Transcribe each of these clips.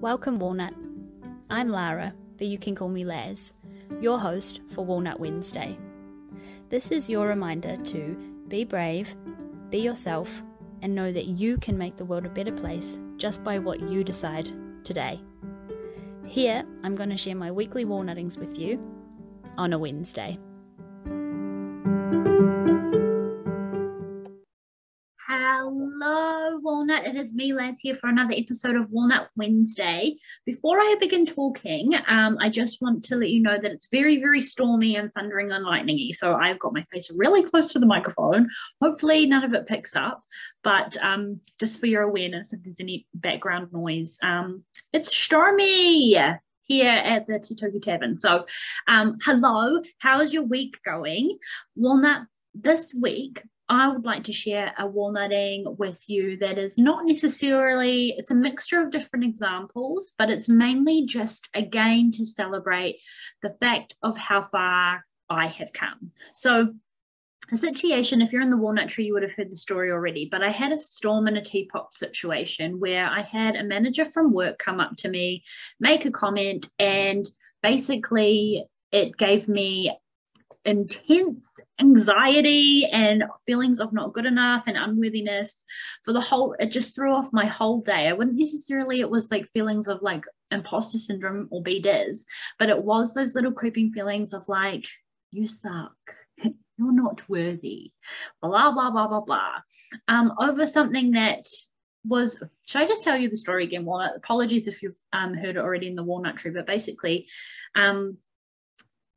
Welcome, Walnut. I'm Lara, but you can call me Laz, your host for Walnut Wednesday. This is your reminder to be brave, be yourself, and know that you can make the world a better place just by what you decide today. Here, I'm going to share my weekly walnuttings with you on a Wednesday. Hello, Walnut. It is me, Laz, here for another episode of Walnut Wednesday. Before I begin talking, I just want to let you know that it's very, very stormy and thundering and lightning-y. So I've got my face really close to the microphone. Hopefully none of it picks up. But just for your awareness, if there's any background noise, it's stormy here at the Titoki Tavern. So hello, how is your week going? Walnut, this week, I would like to share a walnutting with you that is not necessarily, it's a mixture of different examples, but it's mainly just again to celebrate the fact of how far I have come. So a situation, if you're in the walnut tree, you would have heard the story already, but I had a storm in a teapot situation where I had a manager from work come up to me, make a comment, and basically it gave me intense anxiety and feelings of not good enough and unworthiness for the whole, it just threw off my whole day. I wouldn't necessarily, it was like feelings of like imposter syndrome or BDIS, but it was those little creeping feelings of like, you suck, you're not worthy, blah, blah, blah, blah, blah, over something that was, should I just tell you the story again, Walnut? Apologies if you've heard it already in the walnut tree, but basically,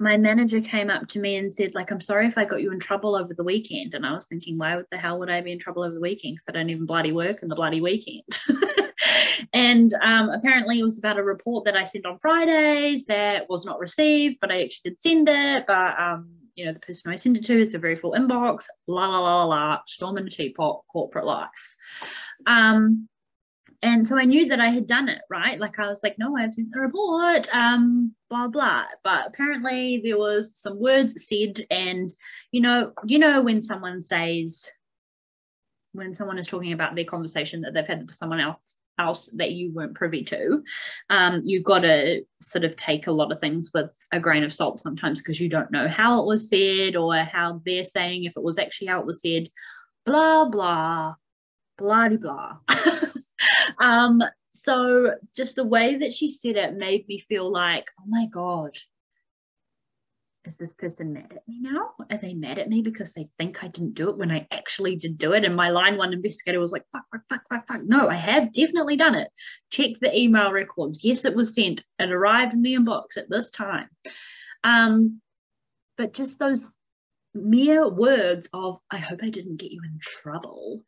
my manager came up to me and said, like, I'm sorry if I got you in trouble over the weekend. And I was thinking, why the hell would I be in trouble over the weekend? Because I don't even bloody work in the bloody weekend. And apparently it was about a report that I sent on Fridays that was not received, but I actually did send it. But, you know, the person I sent it to is a very full inbox, la, la, la, la, la, storm in a teapot, corporate life. And so I knew that I had done it, right? Like I was like, no, I've sent the report, blah, blah. But apparently there was some words said, and you know, when someone says, when someone is talking about their conversation that they've had with someone else that you weren't privy to, you've got to sort of take a lot of things with a grain of salt sometimes because you don't know how it was said or how they're saying if it was actually how it was said, blah, blah, blah, blah. So just the way that she said it made me feel like, oh my God, is this person mad at me now? Are they mad at me because they think I didn't do it when I actually did do it? And my line one investigator was like, fuck. No, I have definitely done it. Check the email records. Yes, it was sent. It arrived in the inbox at this time. But just those mere words of, I hope I didn't get you in trouble,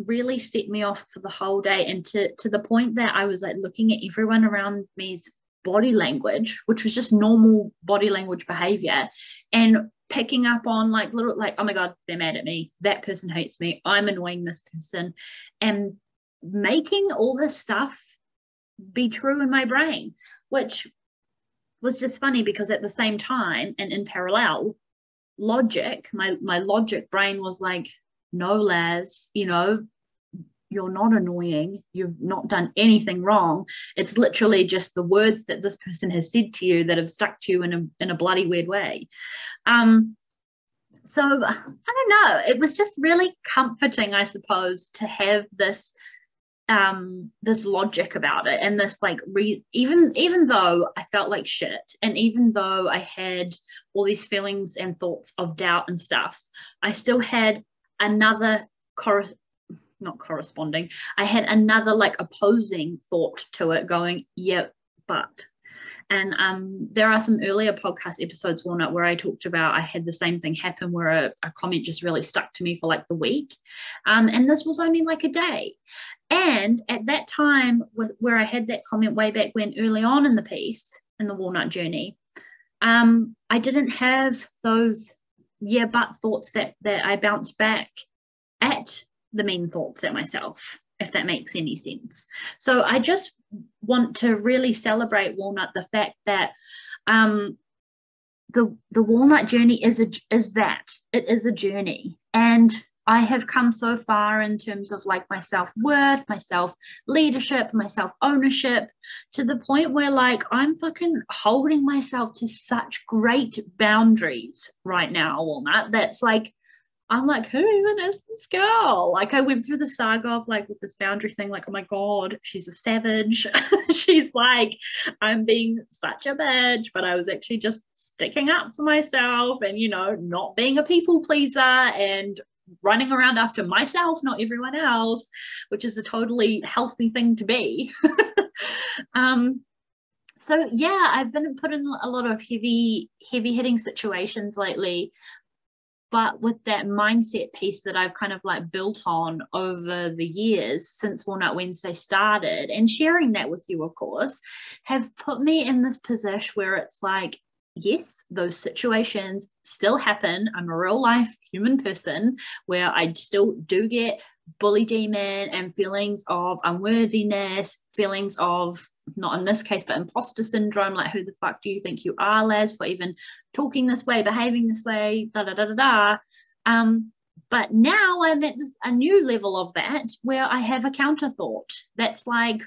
really set me off for the whole day, and to the point that I was like looking at everyone around me's body language, which was just normal body language behavior, and picking up on like little, like, oh my God, they're mad at me, that person hates me, I'm annoying this person, and making all this stuff be true in my brain, which was just funny because at the same time and in parallel, logic, my logic brain was like, no, Laz, you know, you're not annoying. You've not done anything wrong. It's literally just the words that this person has said to you that have stuck to you in a bloody weird way. So I don't know. It was just really comforting, I suppose, to have this this logic about it, and this like even though I felt like shit, and even though I had all these feelings and thoughts of doubt and stuff, I still had another I had another like opposing thought to it going, yeah, but. And there are some earlier podcast episodes, Walnut, where I talked about I had the same thing happen where a comment just really stuck to me for like the week. And this was only like a day. And at that time, where I had that comment way back when, early on in the piece, in the Walnut journey, I didn't have those yeah, but thoughts that I bounced back at the mean thoughts at myself, if that makes any sense. So I just want to really celebrate, Walnut, the fact that the Walnut journey is that. It is a journey. And I have come so far in terms of like my self-worth, my self-leadership, my self-ownership, to the point where like I'm fucking holding myself to such great boundaries right now, Walnut. That's like, I'm like, who even is this girl? Like, I went through the saga of like with this boundary thing, like, oh my God, she's a savage. She's like, I'm being such a bitch, but I was actually just sticking up for myself and, you know, not being a people pleaser and running around after myself, not everyone else, which is a totally healthy thing to be. So yeah, I've been put in a lot of heavy hitting situations lately, but with that mindset piece that I've kind of like built on over the years since Walnut Wednesday started, and sharing that with you, of course, have put me in this position where it's like, yes, those situations still happen. I'm a real life human person where I still do get bully demon and feelings of unworthiness, feelings of, not in this case, but imposter syndrome, like who the fuck do you think you are, Laz, for even talking this way, behaving this way, da da da da da. But now I'm at a new level of that where I have a counter thought that's like,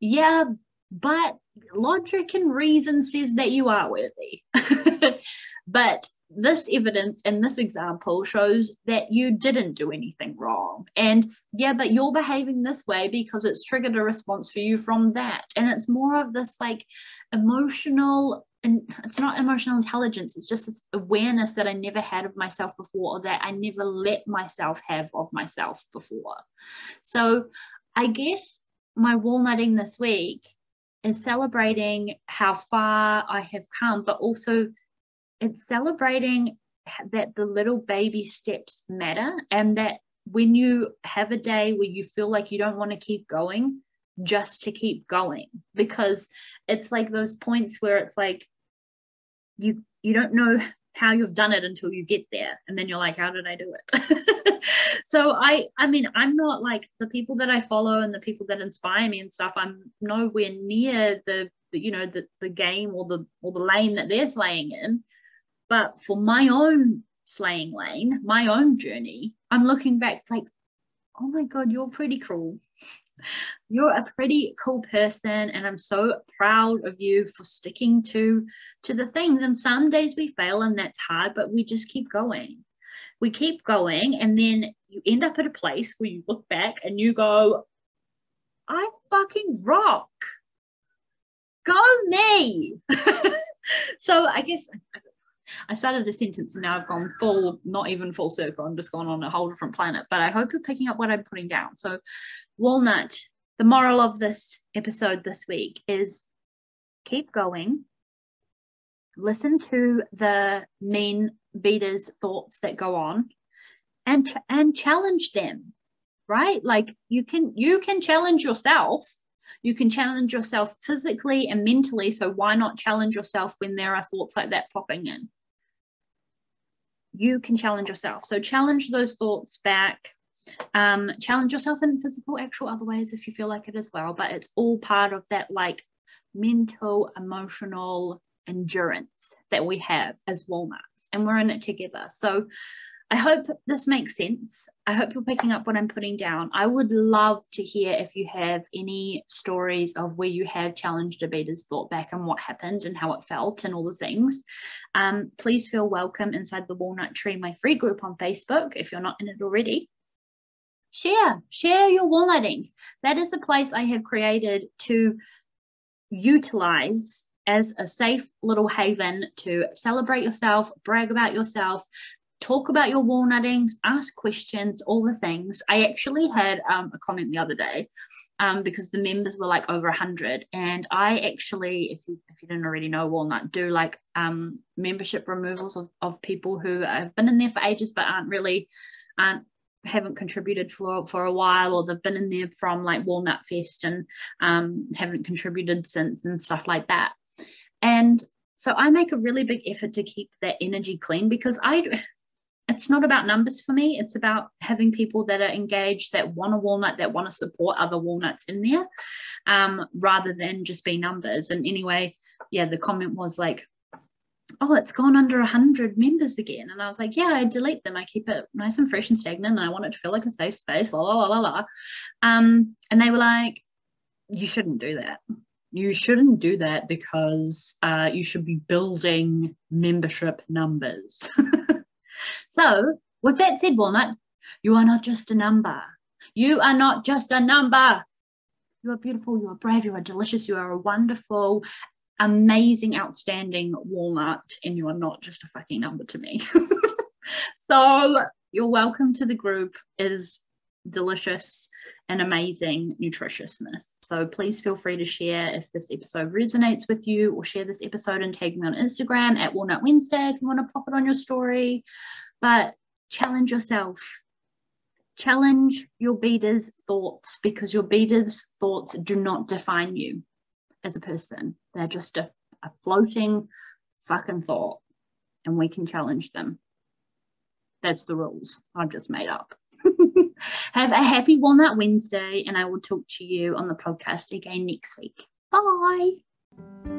yeah, but logic and reason says that you are worthy. But this evidence and this example shows that you didn't do anything wrong. And yeah, but you're behaving this way because it's triggered a response for you from that. And it's more of this like emotional, and it's not emotional intelligence, it's just this awareness that I never had of myself before, or that I never let myself have of myself before. So I guess my walnutting this week is celebrating how far I have come, but also it's celebrating that the little baby steps matter, and that when you have a day where you feel like you don't want to keep going, just to keep going, because it's like those points where it's like you don't know how you've done it until you get there, and then you're like, how did I do it? So I mean, I'm not like the people that I follow and the people that inspire me and stuff, I'm nowhere near the you know the game or the lane that they're slaying in. But for my own slaying lane, my own journey, I'm looking back like, oh my God, you're pretty cool. You're a pretty cool person, and I'm so proud of you for sticking to the things. And some days we fail and that's hard, but we just keep going. We keep going, and then you end up at a place where you look back and you go, I fucking rock. Go me. So I guess I started a sentence and now I've gone full, not even full circle. I'm just gone on a whole different planet. But I hope you're picking up what I'm putting down. So Walnut, the moral of this episode this week is keep going. Listen to the mean beaters' thoughts that go on, and challenge them, right? Like you can challenge yourself. You can challenge yourself physically and mentally. So why not challenge yourself when there are thoughts like that popping in? You can challenge yourself. So challenge those thoughts back. Challenge yourself in physical, actual other ways if you feel like it as well. But it's all part of that like mental, emotional endurance that we have as walnuts, and we're in it together. So I hope this makes sense. I hope you're picking up what I'm putting down. I would love to hear if you have any stories of where you have challenged a beater's thought back and what happened and how it felt and all the things. Please feel welcome inside the Walnut Tree, my free group on Facebook, if you're not in it already. Share your walnuttings. That is a place I have created to utilize as a safe little haven to celebrate yourself, brag about yourself, talk about your walnuttings, ask questions, all the things. I actually had a comment the other day because the members were like over 100, and I actually, if you didn't already know, Walnut do like membership removals of people who have been in there for ages but haven't contributed for a while, or they've been in there from like Walnut Fest and haven't contributed since and stuff like that. And so I make a really big effort to keep that energy clean, because it's not about numbers for me. It's about having people that are engaged, that want a walnut, that want to support other walnuts in there, rather than just be numbers. And anyway, yeah, the comment was like, oh, it's gone under 100 members again. And I was like, yeah, I delete them. I keep it nice and fresh and stagnant. And I want it to feel like a safe space, la, la, la, la, la. And they were like, you shouldn't do that. You shouldn't do that because you should be building membership numbers. So with that said, Walnut, you are not just a number. You are not just a number. You are beautiful. You are brave. You are delicious. You are a wonderful, amazing, outstanding walnut. And you are not just a fucking number to me. So you're welcome to the group. It is delicious and amazing nutritiousness. So please feel free to share if this episode resonates with you, or share this episode and tag me on Instagram at Walnut Wednesday if you want to pop it on your story. But challenge yourself. Challenge your beaters' thoughts, because your beaters' thoughts do not define you as a person. They're just a floating fucking thought, and we can challenge them. That's the rules I've just made up. Have a happy Walnut Wednesday, and I will talk to you on the podcast again next week. Bye.